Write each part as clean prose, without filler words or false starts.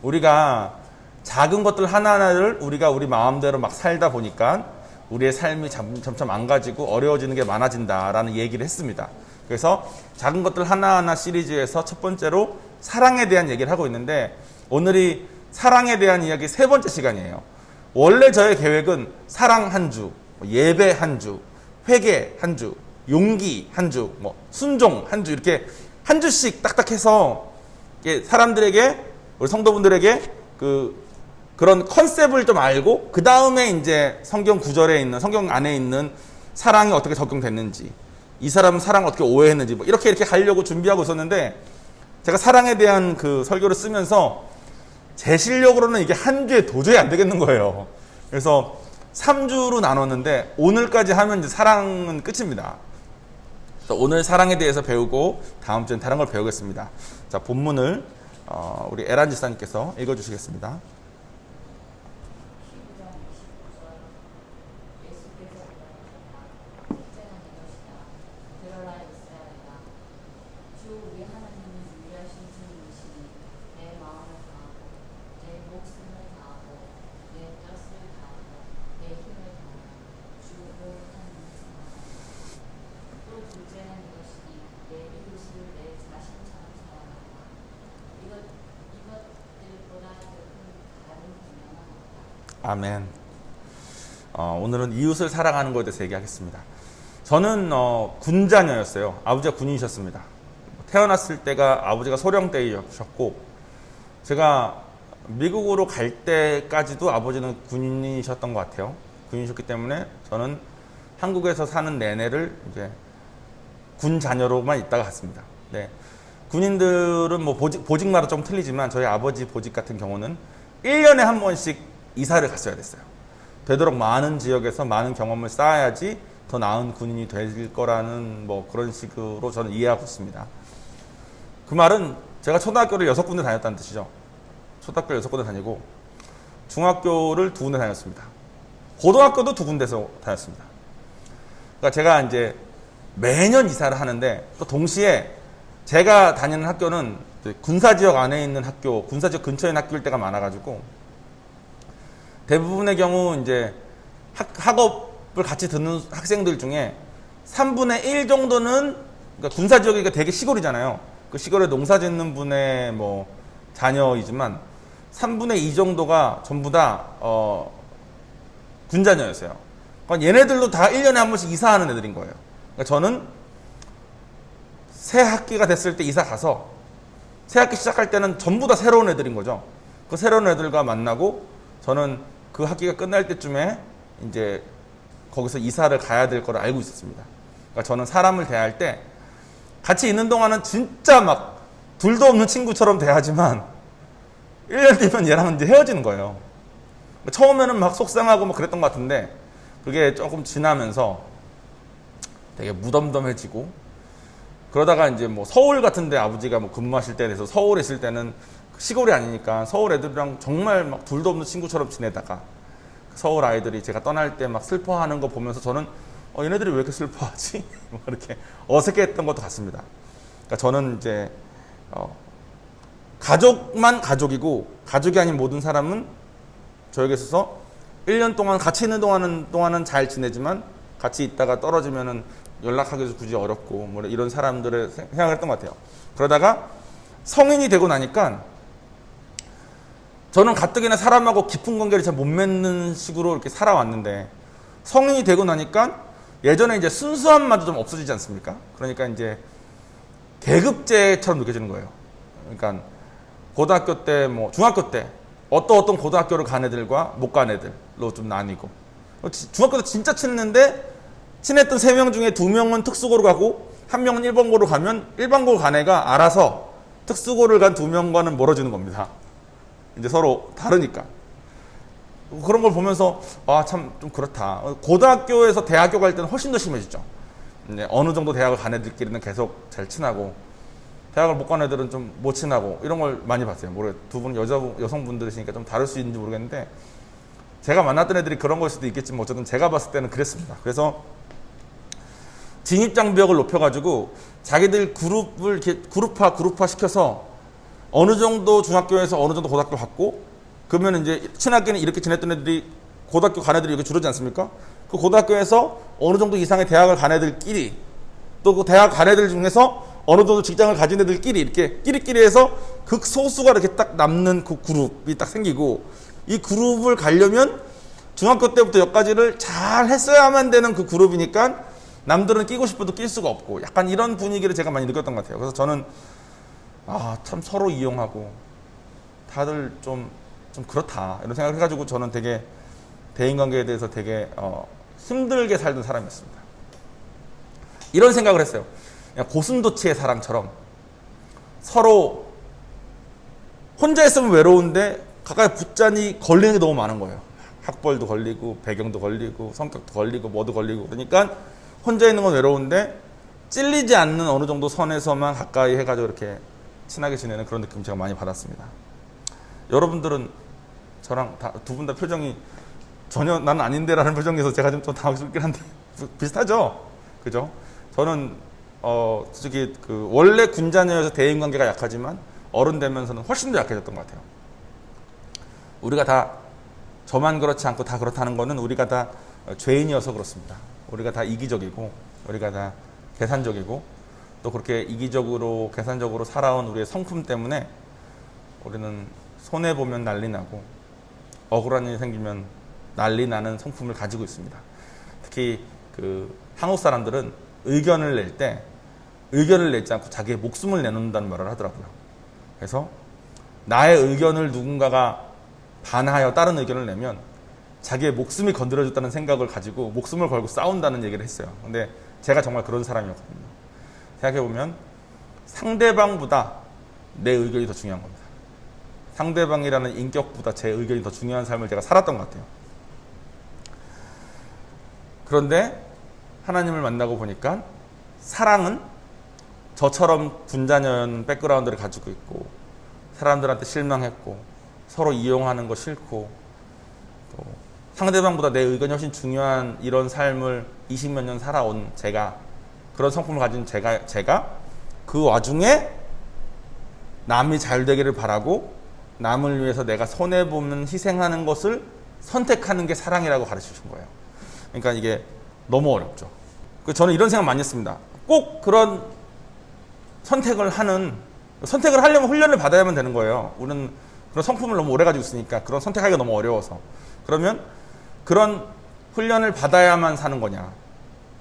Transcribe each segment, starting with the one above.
우리가 작은 것들 하나하나를 우리가 우리 마음대로 막 살다 보니까 우리의 삶이 점점 망가지고 어려워지는 게 많아진다라는 얘기를 했습니다. 그래서 작은 것들 하나하나 시리즈에서 첫 번째로 사랑에 대한 얘기를 하고 있는데, 오늘이 사랑에 대한 이야기 세 번째 시간이에요. 원래 저의 계획은 사랑 한 주, 예배 한 주, 회개 한 주, 용기 한 주, 순종 한 주, 이렇게 한 주씩 딱딱해서 사람들에게, 우리 성도분들에게 그런 컨셉을 좀 알고, 그 다음에 이제 성경 구절에 있는, 성경 안에 있는 사랑이 어떻게 적용됐는지, 이 사람은 사랑을 어떻게 오해했는지, 이렇게 가려고 준비하고 있었는데, 제가 사랑에 대한 그 설교를 쓰면서 제 실력으로는 이게 한 주에 도저히 안 되겠는 거예요. 그래서 3주로 나눴는데, 오늘까지 하면 이제 사랑은 끝입니다. 그래서 오늘 사랑에 대해서 배우고, 다음 주엔 다른 걸 배우겠습니다. 자, 본문을 우리 에란 지사님께서 읽어주시겠습니다. 아멘. 오늘은 이웃을 사랑하는 것에 대해서 얘기하겠습니다. 저는 군자녀였어요. 아버지가 군인이셨습니다. 태어났을 때가 아버지가 소령대이셨고, 제가 미국으로 갈 때까지도 아버지는 군인이셨던 것 같아요. 군인이셨기 때문에 저는 한국에서 사는 내내를 이제 군 자녀로만 있다가 갔습니다. 네. 군인들은 보직마다 좀 틀리지만, 저희 아버지 보직 같은 경우는 1년에 한 번씩 이사를 갔어야 됐어요. 되도록 많은 지역에서 많은 경험을 쌓아야지 더 나은 군인이 될 거라는 그런 식으로 저는 이해하고 있습니다. 그 말은 제가 초등학교를 6군데 다녔다는 뜻이죠. 초등학교를 6군데 다니고, 중학교를 2군데 다녔습니다. 고등학교도 2군데서 다녔습니다. 그러니까 제가 이제 매년 이사를 하는데, 또 동시에 제가 다니는 학교는 군사지역 안에 있는 학교, 군사지역 근처에 있는 학교일 때가 많아가지고, 대부분의 경우 이제 학업을 같이 듣는 학생들 중에 3분의 1 정도는, 그러니까 군사지역이니까 되게 시골이잖아요. 그 시골에 농사 짓는 분의 자녀이지만 3분의 2 정도가 전부 다 군자녀였어요. 그러니까 얘네들도 다 1년에 한 번씩 이사하는 애들인 거예요. 그러니까 저는 새 학기가 됐을 때 이사 가서, 새 학기 시작할 때는 전부 다 새로운 애들인 거죠. 그 새로운 애들과 만나고, 저는 그 학기가 끝날 때쯤에 이제 거기서 이사를 가야 될 걸 알고 있었습니다. 그러니까 저는 사람을 대할 때 같이 있는 동안은 진짜 막 둘도 없는 친구처럼 대하지만 1년 뒤면 얘랑 이제 헤어지는 거예요. 처음에는 막 속상하고 그랬던 것 같은데, 그게 조금 지나면서 되게 무덤덤해지고, 그러다가 이제 서울 같은데 아버지가 근무하실 때 돼서 서울에 있을 때는 시골이 아니니까 서울 애들이랑 정말 막 둘도 없는 친구처럼 지내다가, 서울 아이들이 제가 떠날 때 막 슬퍼하는 거 보면서 저는 얘네들이 왜 이렇게 슬퍼하지? 이렇게 어색했던 것도 같습니다. 그러니까 저는 이제 가족만 가족이고, 가족이 아닌 모든 사람은 저에게 있어서 1년 동안 같이 있는 동안은 잘 지내지만, 같이 있다가 떨어지면은 연락하기도 굳이 어렵고 이런 사람들을 생각을 했던 것 같아요. 그러다가 성인이 되고 나니까 저는 가뜩이나 사람하고 깊은 관계를 잘 못 맺는 식으로 이렇게 살아왔는데, 성인이 되고 나니까 예전에 이제 순수함마저 좀 없어지지 않습니까? 그러니까 이제 계급제처럼 느껴지는 거예요. 그러니까 고등학교 때, 중학교 때 어떤 고등학교를 간 애들과 못 간 애들로 좀 나뉘고, 중학교 때 진짜 친했는데 친했던 3명 중에 2명은 특수고로 가고 1명은 일반고로 가면, 일반고 간 애가 알아서 특수고를 간 2명과는 멀어지는 겁니다. 이제 서로 다르니까. 그런 걸 보면서 참 좀 그렇다. 고등학교에서 대학교 갈 때는 훨씬 더 심해지죠. 이제 어느 정도 대학을 간 애들끼리는 계속 잘 친하고, 대학을 못 간 애들은 좀 못 친하고, 이런 걸 많이 봤어요. 두 분은 여성분들이시니까 좀 다를 수 있는지 모르겠는데, 제가 만났던 애들이 그런 걸 수도 있겠지만 어쨌든 제가 봤을 때는 그랬습니다. 그래서 진입장벽을 높여가지고 자기들 그룹을 이렇게 그룹화 시켜서 어느 정도 중학교에서 어느 정도 고등학교 갔고, 그러면 이제 친학기는 이렇게 지냈던 애들이 고등학교 간 애들이 이렇게 줄어들지 않습니까? 그 고등학교에서 어느 정도 이상의 대학을 간 애들끼리, 또 그 대학 간 애들 중에서 어느 정도 직장을 가진 애들끼리 이렇게 끼리끼리 해서 극소수가 이렇게 딱 남는 그 그룹이 딱 생기고, 이 그룹을 가려면 중학교 때부터 여기까지를 잘 했어야만 되는 그 그룹이니까 남들은 끼고 싶어도 낄 수가 없고, 약간 이런 분위기를 제가 많이 느꼈던 것 같아요. 그래서 저는 참 서로 이용하고 다들 좀 그렇다 이런 생각을 해가지고 저는 되게 대인관계에 대해서 되게 힘들게 살던 사람이었습니다. 이런 생각을 했어요. 그냥 고슴도치의 사랑처럼 서로 혼자 있으면 외로운데 가까이 붙자니 걸리는 게 너무 많은 거예요. 학벌도 걸리고 배경도 걸리고 성격도 걸리고 뭐도 걸리고, 그러니까 혼자 있는 건 외로운데 찔리지 않는 어느 정도 선에서만 가까이 해가지고 이렇게 친하게 지내는 그런 느낌 제가 많이 받았습니다. 여러분들은 저랑 두 분 다 표정이 전혀 나는 아닌데 라는 표정에서 제가 좀 당황스럽긴 한데 비슷하죠? 그죠? 저는 솔직히 원래 군자녀여서 대인관계가 약하지만 어른 되면서는 훨씬 더 약해졌던 것 같아요. 우리가 다 저만 그렇지 않고 다 그렇다는 거는 우리가 다 죄인이어서 그렇습니다. 우리가 다 이기적이고 우리가 다 계산적이고 또 그렇게 이기적으로 계산적으로 살아온 우리의 성품 때문에 우리는 손해보면 난리 나고 억울한 일이 생기면 난리 나는 성품을 가지고 있습니다. 특히 한국 사람들은 의견을 내지 않고 자기의 목숨을 내놓는다는 말을 하더라고요. 그래서 나의 의견을 누군가가 반하여 다른 의견을 내면 자기의 목숨이 건드려졌다는 생각을 가지고 목숨을 걸고 싸운다는 얘기를 했어요. 근데 제가 정말 그런 사람이었거든요. 생각해보면 상대방보다 내 의견이 더 중요한 겁니다. 상대방이라는 인격보다 제 의견이 더 중요한 삶을 제가 살았던 것 같아요. 그런데 하나님을 만나고 보니까 사랑은 저처럼 군자녀 백그라운드를 가지고 있고 사람들한테 실망했고 서로 이용하는 거 싫고 또 상대방보다 내 의견이 훨씬 중요한 이런 삶을 20몇 년 살아온 제가, 그런 성품을 가진 제가 그 와중에 남이 잘 되기를 바라고 남을 위해서 내가 손해보면 희생하는 것을 선택하는 게 사랑이라고 가르치신 거예요. 그러니까 이게 너무 어렵죠. 저는 이런 생각 많이 했습니다. 꼭 그런 선택을 하려면 훈련을 받아야만 되는 거예요. 우리는 그런 성품을 너무 오래 가지고 있으니까 그런 선택하기가 너무 어려워서. 그러면 그런 훈련을 받아야만 사는 거냐,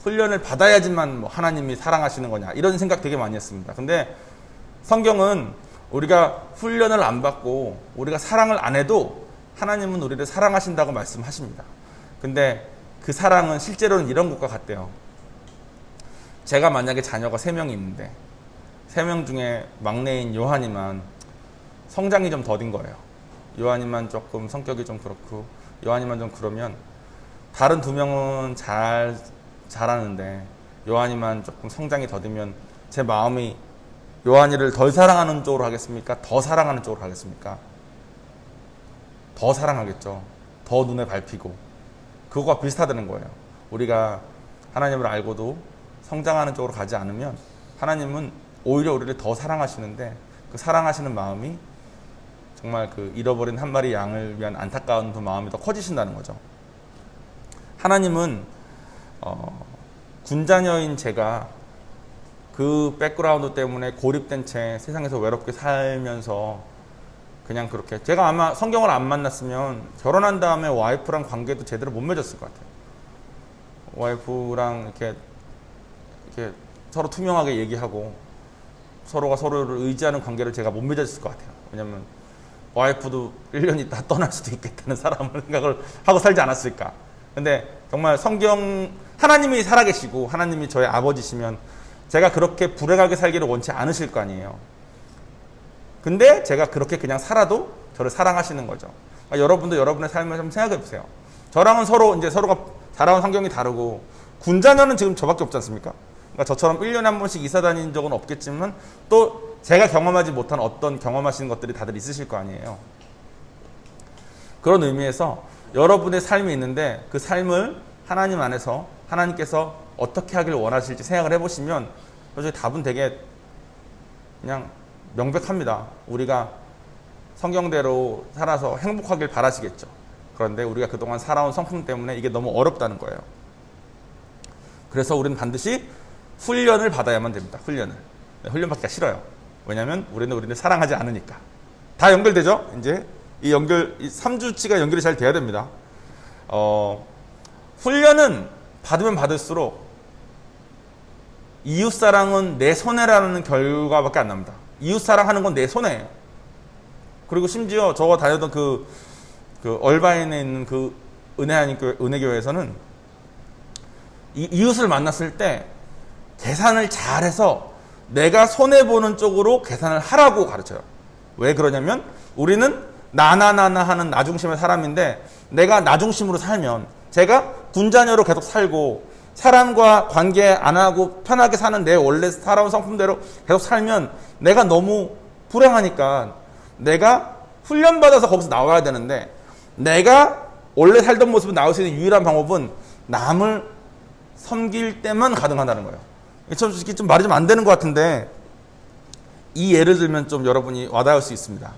훈련을 받아야지만 하나님이 사랑하시는 거냐, 이런 생각 되게 많이 했습니다. 근데 성경은 우리가 훈련을 안 받고 우리가 사랑을 안 해도 하나님은 우리를 사랑하신다고 말씀하십니다. 근데 그 사랑은 실제로는 이런 것과 같대요. 제가 만약에 자녀가 3명이 있는데 3명 중에 막내인 요한이만 성장이 좀 더딘 거예요. 요한이만 조금 성격이 좀 그렇고 요한이만 좀 그러면 다른 2명은 잘하는데 요한이만 조금 성장이 더디면 제 마음이 요한이를 덜 사랑하는 쪽으로 하겠습니까? 더 사랑하는 쪽으로 하겠습니까? 더 사랑하겠죠. 더 눈에 밟히고. 그거와 비슷하다는 거예요. 우리가 하나님을 알고도 성장하는 쪽으로 가지 않으면 하나님은 오히려 우리를 더 사랑하시는데 그 사랑하시는 마음이 정말 잃어버린 한 마리 양을 위한 안타까운 그 마음이 더 커지신다는 거죠. 하나님은 군자녀인 제가 그 백그라운드 때문에 고립된 채 세상에서 외롭게 살면서 그냥 그렇게, 제가 아마 성경을 안 만났으면 결혼한 다음에 와이프랑 관계도 제대로 못 맺었을 것 같아요. 와이프랑 이렇게 서로 투명하게 얘기하고 서로가 서로를 의지하는 관계를 제가 못 맺었을 것 같아요. 왜냐면 와이프도 1년 있다 떠날 수도 있겠다는 사람을 생각을 하고 살지 않았을까. 근데 정말 하나님이 살아계시고 하나님이 저의 아버지시면 제가 그렇게 불행하게 살기를 원치 않으실 거 아니에요. 근데 제가 그렇게 그냥 살아도 저를 사랑하시는 거죠. 그러니까 여러분도 여러분의 삶을 좀 생각해 보세요. 저랑은 서로가 자라온 환경이 다르고 군자녀는 지금 저밖에 없지 않습니까? 그러니까 저처럼 1년에 한 번씩 이사 다닌 적은 없겠지만 또 제가 경험하지 못한 어떤 경험하시는 것들이 다들 있으실 거 아니에요. 그런 의미에서 여러분의 삶이 있는데 그 삶을 하나님 안에서 하나님께서 어떻게 하길 원하실지 생각을 해보시면 솔직히 답은 되게 그냥 명백합니다. 우리가 성경대로 살아서 행복하길 바라시겠죠. 그런데 우리가 그동안 살아온 성품 때문에 이게 너무 어렵다는 거예요. 그래서 우리는 반드시 훈련을 받아야만 됩니다. 훈련 받기가 싫어요. 왜냐하면 우리는 사랑하지 않으니까. 다 연결되죠? 이제 이 3주치가 연결이 잘 돼야 됩니다. 훈련은 받으면 받을수록 이웃사랑은 내 손해라는 결과밖에 안 납니다. 이웃사랑하는 건 내 손해예요. 그리고 심지어 저가 다녔던 그 얼바인에 있는 그 은혜교회에서는 이웃을 만났을 때 계산을 잘해서 내가 손해보는 쪽으로 계산을 하라고 가르쳐요. 왜 그러냐면 우리는 나나나나 하는 나중심의 사람인데 내가 나중심으로 살면 제가 군자녀로 계속 살고 사람과 관계 안 하고 편하게 사는 내 원래 살아온 성품대로 계속 살면 내가 너무 불행하니까 내가 훈련받아서 거기서 나와야 되는데 내가 원래 살던 모습으로 나올 수 있는 유일한 방법은 남을 섬길 때만 가능하다는 거예요. 좀 말이 좀 안 되는 것 같은데 이 예를 들면 좀 여러분이 와닿을 수 있습니다.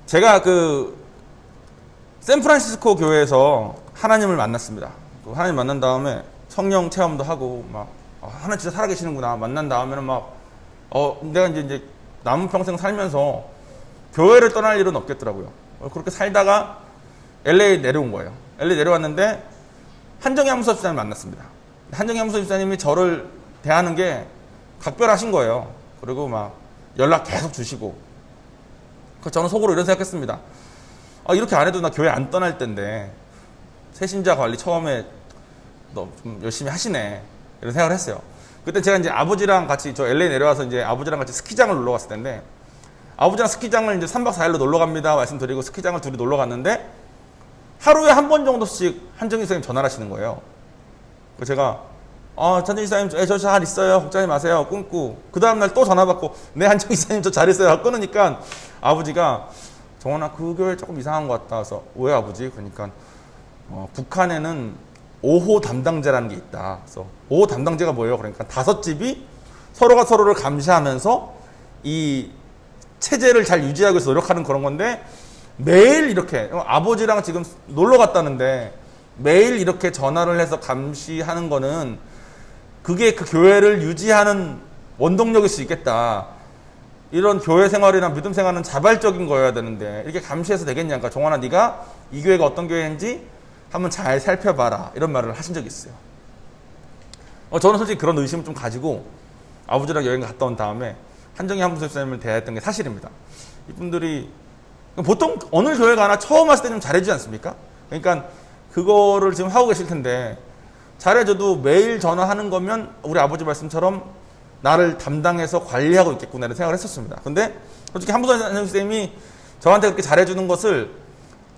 제가 샌프란시스코 교회에서 하나님을 만났습니다. 하나님 만난 다음에 성령 체험도 하고 막 하나님 진짜 살아계시는구나 만난 다음에는 내가 이제 남은 평생 살면서 교회를 떠날 일은 없겠더라고요. 그렇게 살다가 LA 내려온 거예요. LA 내려왔는데 한정희 사무사님을 만났습니다. 한정희 사무사님이 저를 대하는 게 각별하신 거예요. 그리고 막 연락 계속 주시고 저는 속으로 이런 생각했습니다. 이렇게 안 해도 나 교회 안 떠날 텐데 새신자 관리 처음에 너 좀 열심히 하시네 이런 생각을 했어요. 그때 제가 이제 아버지랑 같이 저 LA 내려와서 이제 아버지랑 같이 스키장을 놀러 갔을 텐데 아버지랑 스키장을 이제 3박 4일로 놀러 갑니다 말씀드리고 스키장을 둘이 놀러 갔는데 하루에 한 번 정도씩 한정희 선생님 전화를 하시는 거예요. 그래서 제가 한정희 선생님 저 잘 있어요 걱정하지 마세요 끊고 그 다음날 또 전화 받고 네 한정희 선생님 저 잘 있어요 끊으니까 아버지가 정원아 그 교회 조금 이상한 것 같다. 그래서 왜 아버지? 그러니까 북한에는 5호 담당제라는 게 있다. 그래서 5호 담당제가 뭐예요? 그러니까 5집이 서로가 서로를 감시하면서 이 체제를 잘 유지하기 위해서 노력하는 그런 건데 매일 이렇게 아버지랑 지금 놀러 갔다는데 매일 이렇게 전화를 해서 감시하는 거는 그게 그 교회를 유지하는 원동력일 수 있겠다. 이런 교회 생활이나 믿음 생활은 자발적인 거여야 되는데 이렇게 감시해서 되겠냐. 그러니까 종환아 네가 이 교회가 어떤 교회인지 한번 잘 살펴봐라. 이런 말을 하신 적이 있어요. 저는 솔직히 그런 의심을 좀 가지고 아버지랑 여행 갔다 온 다음에 한정희 한무술사님을 대했던 게 사실입니다. 이분들이 보통 어느 교회 가나 처음 왔을 때 좀 잘해주지 않습니까? 그러니까 그거를 지금 하고 계실 텐데 잘해줘도 매일 전화하는 거면 우리 아버지 말씀처럼 나를 담당해서 관리하고 있겠구나 이런 생각을 했었습니다. 근데 솔직히 한무선 선생님이 저한테 그렇게 잘해주는 것을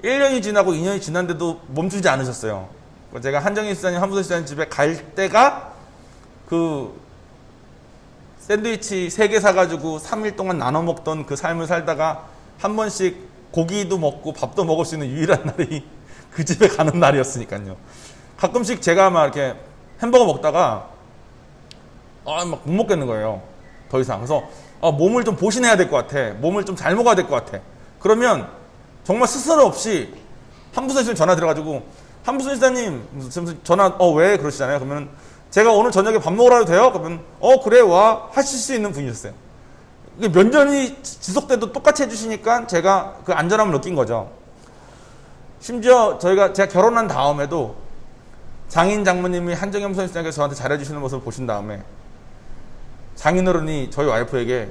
1년이 지나고 2년이 지났는데도 멈추지 않으셨어요. 제가 한정희 수사님, 한무선 수사님 집에 갈 때가 샌드위치 3개 사가지고 3일 동안 나눠 먹던 그 삶을 살다가 한 번씩 고기도 먹고 밥도 먹을 수 있는 유일한 날이 그 집에 가는 날이었으니까요. 가끔씩 제가 막 이렇게 햄버거 먹다가 막 못 먹겠는 거예요. 더 이상. 그래서 몸을 좀 보신해야 될 것 같아. 몸을 좀 잘 먹어야 될 것 같아. 그러면 정말 스스로 없이 한부선 씨님 전화 들어가지고 한부선 지사님 전화 왜 그러시잖아요. 그러면 제가 오늘 저녁에 밥 먹으러 가도 돼요? 그러면 그래 와 하실 수 있는 분이셨어요. 이게 몇 년이 지속돼도 똑같이 해주시니까 제가 그 안전함을 느낀 거죠. 심지어 제가 결혼한 다음에도 장인 장모님이 한정희 선생님께서 저한테 잘해주시는 모습을 보신 다음에 장인어른이 저희 와이프에게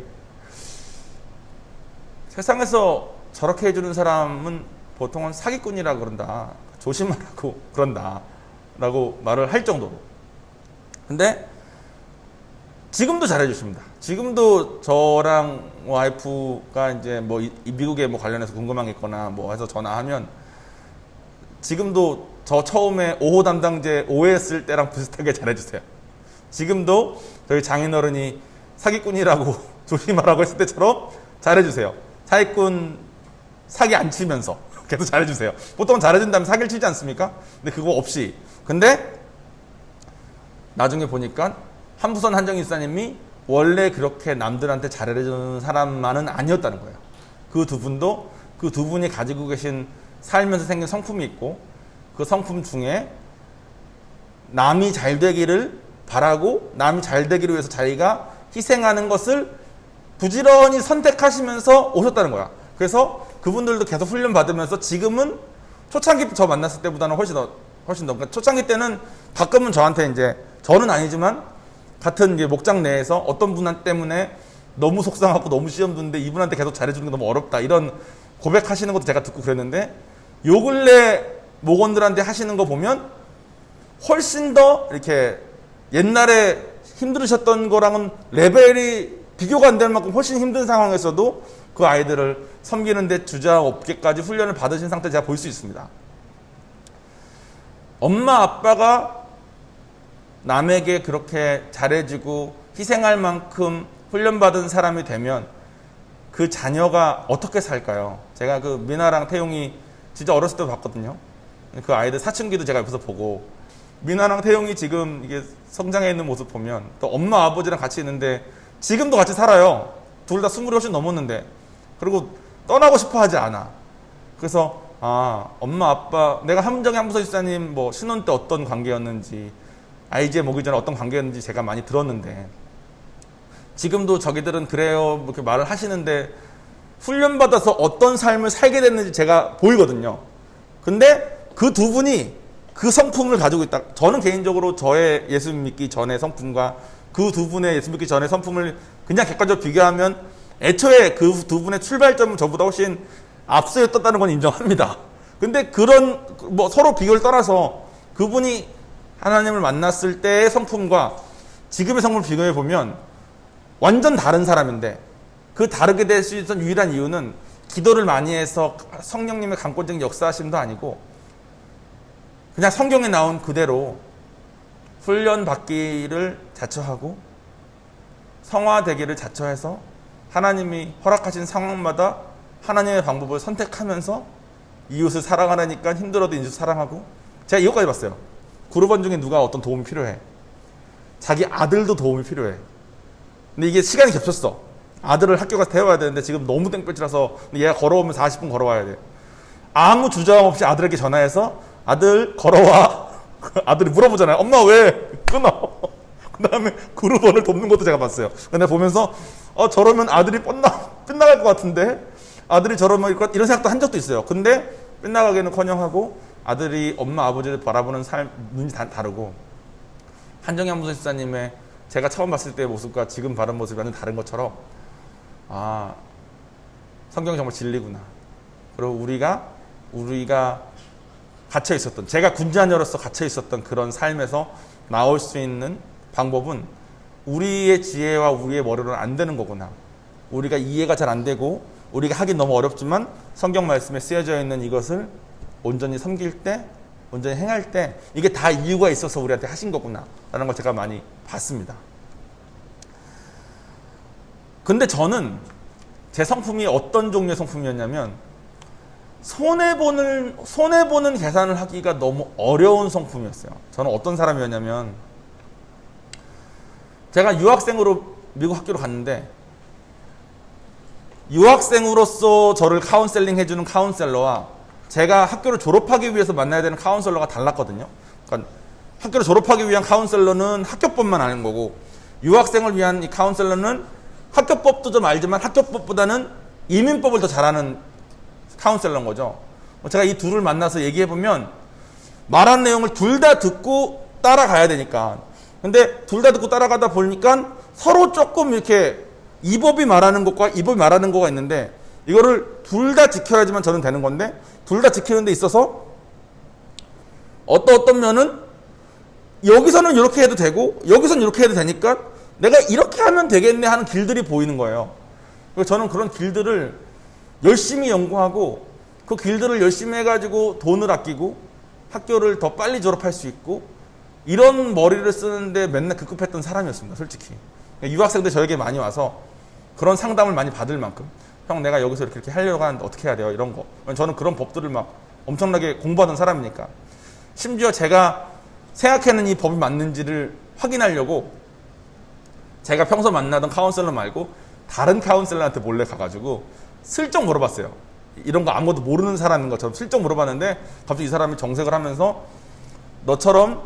세상에서 저렇게 해주는 사람은 보통은 사기꾼이라 그런다. 조심하라고 그런다. 라고 말을 할 정도로. 근데 지금도 잘해주십니다. 지금도 저랑 와이프가 이제 미국에 관련해서 궁금한 게 있거나 해서 전화하면 지금도 저 처음에 5호 담당제 오해했을 때랑 비슷하게 잘해주세요. 지금도 저희 장인어른이 사기꾼이라고 조심하라고 했을 때처럼 잘해주세요. 사기꾼 사기 안 치면서 계속 잘해주세요. 보통은 잘해준다면 사기를 치지 않습니까? 근데 그거 없이. 근데 나중에 보니까 한부선 한정희 지사님이 원래 그렇게 남들한테 잘해주는 사람만은 아니었다는 거예요. 그 두 분도 그 두 분이 가지고 계신 살면서 생긴 성품이 있고 그 성품 중에 남이 잘 되기를 바라고 남이 잘 되기를 위해서 자기가 희생하는 것을 부지런히 선택하시면서 오셨다는 거야. 그래서 그분들도 계속 훈련 받으면서 지금은 초창기 저 만났을 때보다는 훨씬 더. 그러니까 초창기 때는 가끔은 저한테 이제 저는 아니지만 같은 이제 목장 내에서 어떤 분 때문에 너무 속상하고 너무 시험 듣는데 이분한테 계속 잘해주는 게 너무 어렵다 이런 고백하시는 것도 제가 듣고 그랬는데 요 근래 목원들한테 하시는 거 보면 훨씬 더 이렇게 옛날에 힘들으셨던 거랑은 레벨이 비교가 안 될 만큼 훨씬 힘든 상황에서도 그 아이들을 섬기는 데 주저없게까지 훈련을 받으신 상태 제가 볼 수 있습니다. 엄마 아빠가 남에게 그렇게 잘해주고 희생할 만큼 훈련받은 사람이 되면 그 자녀가 어떻게 살까요? 제가 그 미나랑 태용이 진짜 어렸을 때 봤거든요. 그 아이들 사춘기도 제가 옆에서 보고 미나랑 태용이 지금 이게 성장해 있는 모습 보면 또 엄마 아버지랑 같이 있는데 지금도 같이 살아요. 둘 다 20이 훨씬 넘었는데 그리고 떠나고 싶어 하지 않아. 그래서 엄마 아빠 내가 함정의 한부서 집사님 뭐 신혼 때 어떤 관계였는지 아이제 모기 전에 어떤 관계였는지 제가 많이 들었는데 지금도 저기들은 그래요 이렇게 말을 하시는데 훈련받아서 어떤 삶을 살게 됐는지 제가 보이거든요. 근데 그 두 분이 그 성품을 가지고 있다. 저는 개인적으로 저의 예수 믿기 전의 성품과 그 두 분의 예수 믿기 전의 성품을 그냥 객관적으로 비교하면 애초에 그 두 분의 출발점은 저보다 훨씬 앞서였다는 건 인정합니다. 근데 그런 뭐 서로 비교를 떠나서 그분이 하나님을 만났을 때의 성품과 지금의 성품을 비교해 보면 완전 다른 사람인데 그 다르게 될 수 있던 유일한 이유는 기도를 많이 해서 성령님의 강권적인 역사하심도 아니고 그냥 성경에 나온 그대로 훈련 받기를 자처하고 성화되기를 자처해서 하나님이 허락하신 상황마다 하나님의 방법을 선택하면서 이웃을 사랑하라니까 힘들어도 이웃을 사랑하고 제가 이것까지 봤어요. 그룹원 중에 누가 어떤 도움이 필요해. 자기 아들도 도움이 필요해. 근데 이게 시간이 겹쳤어. 아들을 학교 가서 태워야 되는데 지금 너무 땡볕이라서 얘가 걸어오면 40분 걸어와야 돼. 아무 주저함 없이 아들에게 전화해서 아들 걸어와. 아들이 물어보잖아요. 엄마 왜 끊어? 그 다음에 그룹원을 돕는 것도 제가 봤어요. 근데 보면서 저러면 아들이 빗나갈 것 같은데 아들이 저러면 이런 생각도 한 적도 있어요. 근데 빗나가기는커녕하고 아들이 엄마 아버지를 바라보는 눈이 다르고 한정희 한부서 집사님의 제가 처음 봤을 때의 모습과 지금 바른 모습이 완전 다른 것처럼 성경이 정말 진리구나. 그리고 우리가 갇혀 있었던 제가 군자녀로서 갇혀 있었던 그런 삶에서 나올 수 있는 방법은 우리의 지혜와 우리의 머리로는 안 되는 거구나. 우리가 이해가 잘 안 되고 우리가 하긴 너무 어렵지만 성경 말씀에 쓰여져 있는 이것을 온전히 섬길 때 온전히 행할 때 이게 다 이유가 있어서 우리한테 하신 거구나 라는 걸 제가 많이 봤습니다. 근데 저는 제 성품이 어떤 종류의 성품이었냐면 손해보는 계산을 하기가 너무 어려운 성품이었어요. 저는 어떤 사람이었냐면 제가 유학생으로 미국 학교로 갔는데 유학생으로서 저를 카운셀링 해주는 카운셀러와 제가 학교를 졸업하기 위해서 만나야 되는 카운셀러가 달랐거든요. 그러니까 학교를 졸업하기 위한 카운셀러는 학교법만 아는 거고 유학생을 위한 이 카운셀러는 학교법도 좀 알지만 학교법보다는 이민법을 더 잘하는 카운셀러인 거죠. 제가 이 둘을 만나서 얘기해보면 말한 내용을 둘 다 듣고 따라가야 되니까 근데 둘 다 듣고 따라가다 보니까 서로 조금 이렇게 이 법이 말하는 것과 이 법이 말하는 거가 있는데 이거를 둘 다 지켜야지만 저는 되는 건데 둘 다 지키는 데 있어서 어떤 면은 여기서는 이렇게 해도 되고 여기서는 이렇게 해도 되니까 내가 이렇게 하면 되겠네 하는 길들이 보이는 거예요. 그래서 저는 그런 길들을 열심히 연구하고 그 길들을 열심히 해가지고 돈을 아끼고 학교를 더 빨리 졸업할 수 있고 이런 머리를 쓰는데 맨날 급급했던 사람이었습니다. 솔직히. 유학생들 저에게 많이 와서 그런 상담을 많이 받을 만큼 형 내가 여기서 이렇게 하려고 하는데 어떻게 해야 돼요? 이런 거. 저는 그런 법들을 막 엄청나게 공부하던 사람이니까. 심지어 제가 생각하는 이 법이 맞는지를 확인하려고 제가 평소 만나던 카운셀러 말고 다른 카운셀러한테 몰래 가가지고 슬쩍 물어봤어요. 이런 거 아무것도 모르는 사람인 것처럼 슬쩍 물어봤는데 갑자기 이 사람이 정색을 하면서 너처럼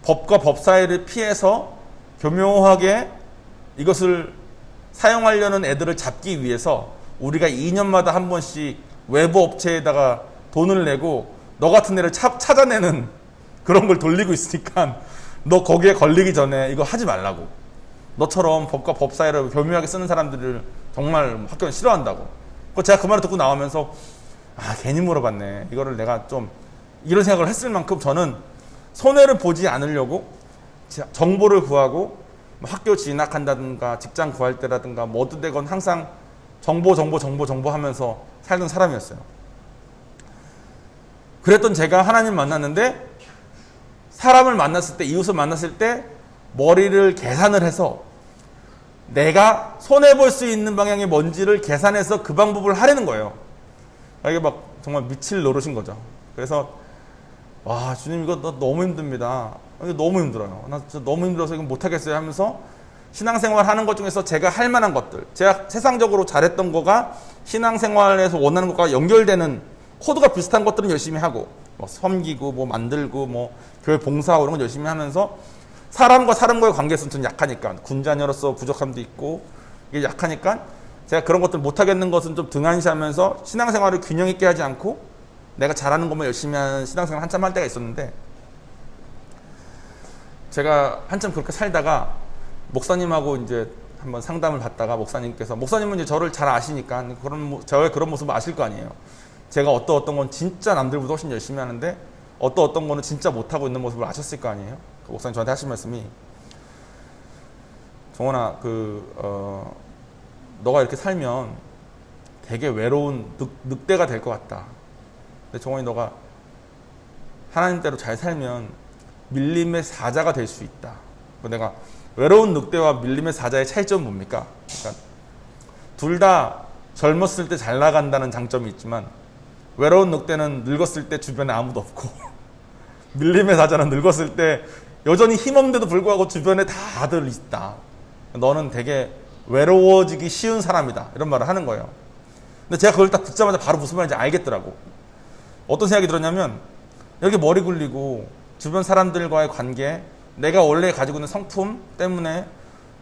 법과 법 사이를 피해서 교묘하게 이것을 사용하려는 애들을 잡기 위해서 우리가 2년마다 한 번씩 외부 업체에다가 돈을 내고 너 같은 애를 찾아내는 그런 걸 돌리고 있으니까 너 거기에 걸리기 전에 이거 하지 말라고. 너처럼 법과 법 사이를 교묘하게 쓰는 사람들을 정말 학교는 싫어한다고. 제가 그 말을 듣고 나오면서 괜히 물어봤네. 이거를 내가 좀 이런 생각을 했을 만큼 저는 손해를 보지 않으려고 정보를 구하고 학교 진학한다든가 직장 구할 때라든가 뭐든 되건 항상 정보 하면서 살던 사람이었어요. 그랬던 제가 하나님 만났는데 사람을 만났을 때, 이웃을 만났을 때 머리를 계산을 해서 내가 손해볼 수 있는 방향이 뭔지를 계산해서 그 방법을 하려는 거예요. 이게 막 정말 미칠 노릇인 거죠. 그래서 와, 주님 이거 너무 힘듭니다. 이거 너무 힘들어요. 나 진짜 너무 힘들어서 이거 못하겠어요 하면서 신앙생활 하는 것 중에서 제가 할 만한 것들, 제가 세상적으로 잘했던 거가 신앙생활에서 원하는 것과 연결되는 코드가 비슷한 것들은 열심히 하고 뭐 섬기고 뭐 만들고 뭐 교회 봉사하고 이런 건 열심히 하면서 사람과 사람과의 관계에서는 좀 약하니까 군자녀로서 부족함도 있고 이게 약하니까 제가 그런 것들 못하겠는 것은 좀 등한시하면서 신앙생활을 균형 있게 하지 않고 내가 잘하는 것만 열심히 하는 신앙생활 한참 할 때가 있었는데 제가 한참 그렇게 살다가 목사님하고 이제 한번 상담을 받다가 목사님은 이제 저를 잘 아시니까 저의 그런 모습을 아실 거 아니에요. 제가 어떤 건 진짜 남들보다 훨씬 열심히 하는데 어떤 거는 진짜 못하고 있는 모습을 아셨을 거 아니에요. 그 목사님 저한테 하신 말씀이 정원아 너가 이렇게 살면 되게 외로운 늑대가 될 것 같다. 근데 정원이 너가 하나님대로 잘 살면 밀림의 사자가 될 수 있다. 내가 외로운 늑대와 밀림의 사자의 차이점은 뭡니까? 그러니까 둘 다 젊었을 때 잘 나간다는 장점이 있지만 외로운 늑대는 늙었을 때 주변에 아무도 없고 밀림의 사자는 늙었을 때 여전히 힘없는데도 불구하고 주변에 다들 있다. 너는 되게 외로워지기 쉬운 사람이다. 이런 말을 하는 거예요. 근데 제가 그걸 딱 듣자마자 바로 무슨 말인지 알겠더라고. 어떤 생각이 들었냐면 이렇게 머리 굴리고 주변 사람들과의 관계, 내가 원래 가지고 있는 성품 때문에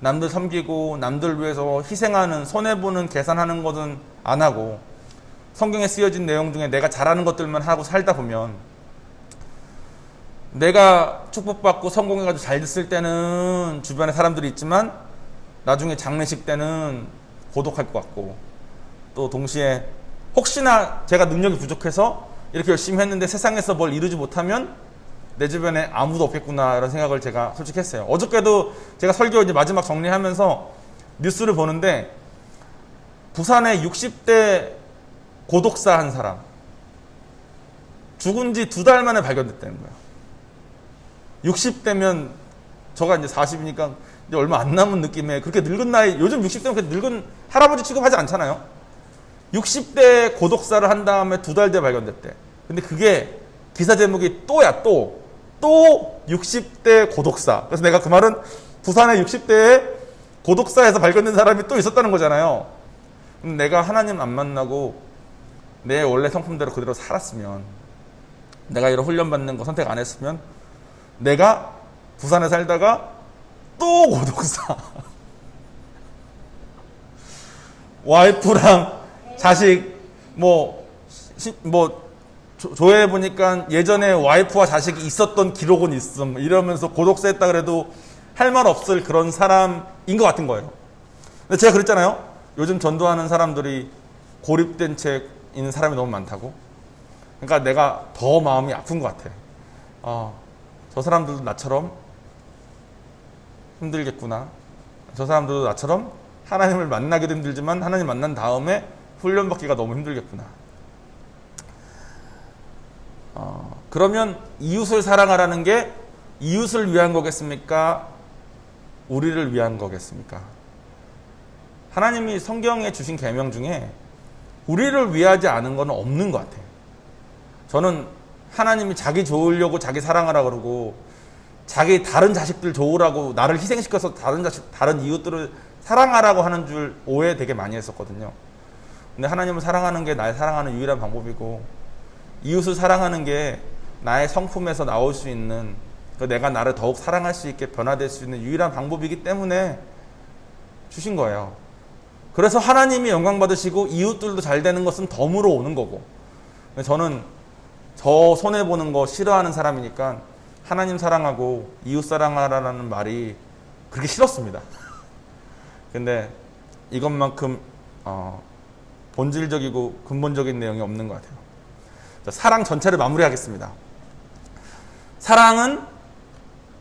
남들 섬기고 남들 위해서 희생하는, 손해보는, 계산하는 것은 안 하고 성경에 쓰여진 내용 중에 내가 잘하는 것들만 하고 살다 보면 내가 축복받고 성공해가지고 잘 됐을 때는 주변에 사람들이 있지만 나중에 장례식 때는 고독할 것 같고 또 동시에 혹시나 제가 능력이 부족해서 이렇게 열심히 했는데 세상에서 뭘 이루지 못하면 내 주변에 아무도 없겠구나 이런 생각을 제가 솔직히 했어요. 어저께도 제가 설교 이제 마지막 정리하면서 뉴스를 보는데 부산에 60대 고독사 한 사람 죽은 지 2달 만에 발견됐다는 거예요. 60대면 저가 이제 40이니까 이제 얼마 안 남은 느낌에 그렇게 늙은 나이, 요즘 60대면 그렇게 늙은 할아버지 취급하지 않잖아요. 60대 고독사를 한 다음에 2달 뒤에 발견됐대. 근데 그게 기사 제목이 또 60대 고독사. 그래서 내가 그 말은 부산의 60대에 고독사에서 발견된 사람이 또 있었다는 거잖아요. 내가 하나님 안 만나고 내 원래 성품대로 그대로 살았으면, 내가 이런 훈련받는 거 선택 안 했으면 내가 부산에 살다가 또 고독사 와이프랑 자식 조회해보니까 예전에 와이프와 자식이 있었던 기록은 있음 이러면서 고독사 했다 그래도 할 말 없을 그런 사람인 것 같은 거예요. 근데 제가 그랬잖아요. 요즘 전도하는 사람들이 고립된 채 있는 사람이 너무 많다고. 그러니까 내가 더 마음이 아픈 것 같아. 저 사람들도 나처럼 힘들겠구나. 저 사람들도 나처럼 하나님을 만나기도 힘들지만 하나님 만난 다음에 훈련받기가 너무 힘들겠구나. 그러면 이웃을 사랑하라는 게 이웃을 위한 거겠습니까? 우리를 위한 거겠습니까? 하나님이 성경에 주신 계명 중에 우리를 위하지 않은 건 없는 것 같아요. 저는 하나님이 자기 좋으려고 자기 사랑하라 그러고 자기 다른 자식들 좋으라고 나를 희생시켜서 다른 이웃들을 사랑하라고 하는 줄 오해 되게 많이 했었거든요. 근데 하나님을 사랑하는 게 날 사랑하는 유일한 방법이고, 이웃을 사랑하는 게 나의 성품에서 나올 수 있는, 내가 나를 더욱 사랑할 수 있게 변화될 수 있는 유일한 방법이기 때문에 주신 거예요. 그래서 하나님이 영광 받으시고 이웃들도 잘 되는 것은 덤으로 오는 거고, 저는 저 손해보는 거 싫어하는 사람이니까 하나님 사랑하고 이웃 사랑하라는 말이 그렇게 싫었습니다. 근데 이것만큼 본질적이고 근본적인 내용이 없는 것 같아요. 사랑 전체를 마무리하겠습니다. 사랑은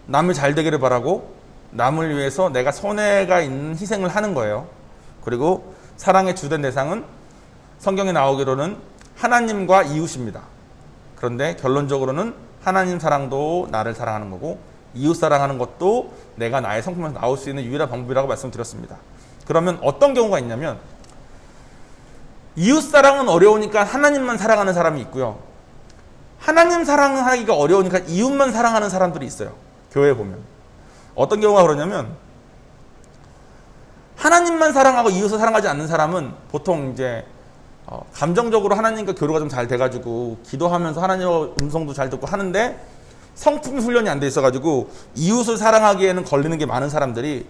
남을 잘 되기를 바라고 남을 위해서 내가 손해가 있는 희생을 하는 거예요. 그리고 사랑의 주된 대상은 성경에 나오기로는 하나님과 이웃입니다. 그런데 결론적으로는 하나님 사랑도 나를 사랑하는 거고 이웃 사랑하는 것도 내가 나의 성품에서 나올 수 있는 유일한 방법이라고 말씀드렸습니다. 그러면 어떤 경우가 있냐면, 이웃 사랑은 어려우니까 하나님만 사랑하는 사람이 있고요, 하나님 사랑하기가 어려우니까 이웃만 사랑하는 사람들이 있어요. 교회에 보면 어떤 경우가 그러냐면, 하나님만 사랑하고 이웃을 사랑하지 않는 사람은 보통 이제 감정적으로 하나님과 교류가 좀 잘 돼가지고 기도하면서 하나님의 음성도 잘 듣고 하는데 성품 훈련이 안 돼 있어가지고 이웃을 사랑하기에는 걸리는 게 많은 사람들이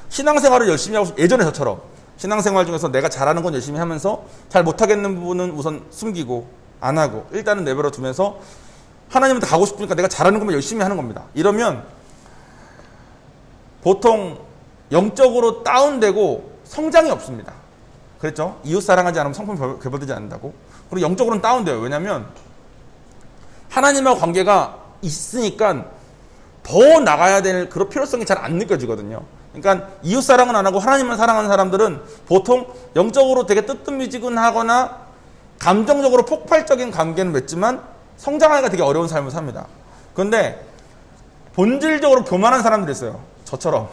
신앙생활을 열심히 하고, 예전에 저처럼 신앙생활 중에서 내가 잘하는 건 열심히 하면서 잘 못하겠는 부분은 우선 숨기고 안 하고 일단은 내버려 두면서 하나님한테 가고 싶으니까 내가 잘하는 것만 열심히 하는 겁니다. 이러면 보통 영적으로 다운되고 성장이 없습니다. 그랬죠? 이웃 사랑하지 않으면 성품이 개발되지 않는다고. 그리고 영적으로는 다운돼요. 왜냐하면 하나님하고 관계가 있으니까 더 나가야 될 그런 필요성이 잘 안 느껴지거든요. 그러니까 이웃 사랑은 안 하고 하나님만 사랑하는 사람들은 보통 영적으로 되게 뜨뜻미지근하거나 감정적으로 폭발적인 관계는 맺지만 성장하기가 되게 어려운 삶을 삽니다. 그런데 본질적으로 교만한 사람들이 있어요. 저처럼.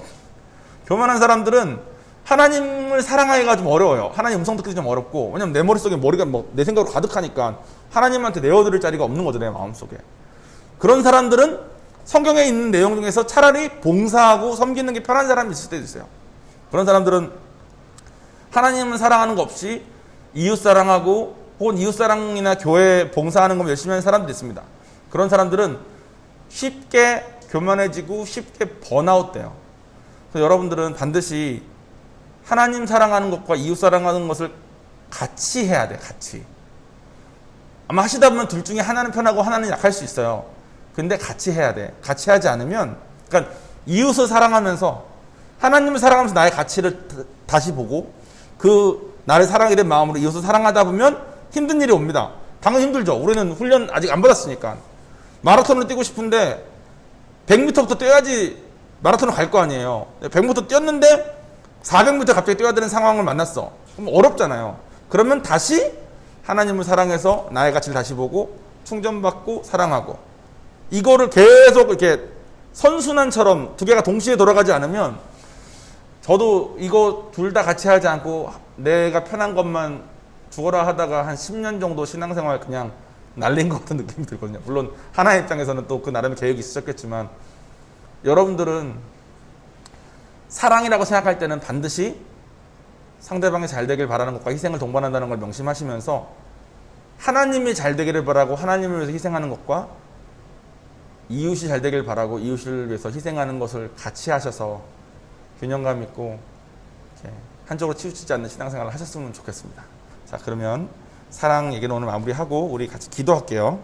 교만한 사람들은 하나님을 사랑하기가 좀 어려워요. 하나님 음성 듣기도 좀 어렵고, 왜냐면 내 머릿속에 머리가 내 생각으로 가득하니까 하나님한테 내어드릴 자리가 없는 거죠, 내 마음속에. 그런 사람들은 성경에 있는 내용 중에서 차라리 봉사하고 섬기는 게 편한 사람이 있을 때도 있어요. 그런 사람들은 하나님을 사랑하는 거 없이 이웃 사랑하고 혹은 이웃 사랑이나 교회 봉사하는 거 열심히 하는 사람들이 있습니다. 그런 사람들은 쉽게 교만해지고 쉽게 번아웃 돼요. 그래서 여러분들은 반드시 하나님 사랑하는 것과 이웃 사랑하는 것을 같이 해야 돼, 같이. 아마 하시다 보면 둘 중에 하나는 편하고 하나는 약할 수 있어요. 근데 같이 해야 돼. 같이 하지 않으면, 그러니까 이웃을 사랑하면서 하나님을 사랑하면서 나의 가치를 다시 보고 그 나를 사랑하게 된 마음으로 이웃을 사랑하다 보면 힘든 일이 옵니다. 당연히 힘들죠. 우리는 훈련 아직 안 받았으니까. 마라톤을 뛰고 싶은데 100m부터 뛰어야지 마라톤을 갈 거 아니에요. 100m 뛰었는데 400m 갑자기 뛰어야 되는 상황을 만났어. 그럼 어렵잖아요. 그러면 다시 하나님을 사랑해서 나의 가치를 다시 보고 충전받고 사랑하고, 이거를 계속 이렇게 선순환처럼 두 개가 동시에 돌아가지 않으면, 저도 이거 둘 다 같이 하지 않고 내가 편한 것만 죽어라 하다가 한 10년 정도 신앙생활 그냥 날린 것 같은 느낌이 들거든요. 물론 하나의 입장에서는 또 그 나름의 계획이 있으셨겠지만, 여러분들은 사랑이라고 생각할 때는 반드시 상대방이 잘 되길 바라는 것과 희생을 동반한다는 걸 명심하시면서 하나님이 잘 되기를 바라고 하나님을 위해서 희생하는 것과 이웃이 잘 되길 바라고 이웃을 위해서 희생하는 것을 같이 하셔서 균형감 있고 한쪽으로 치우치지 않는 신앙생활을 하셨으면 좋겠습니다. 자, 그러면 사랑 얘기는 오늘 마무리하고 우리 같이 기도할게요.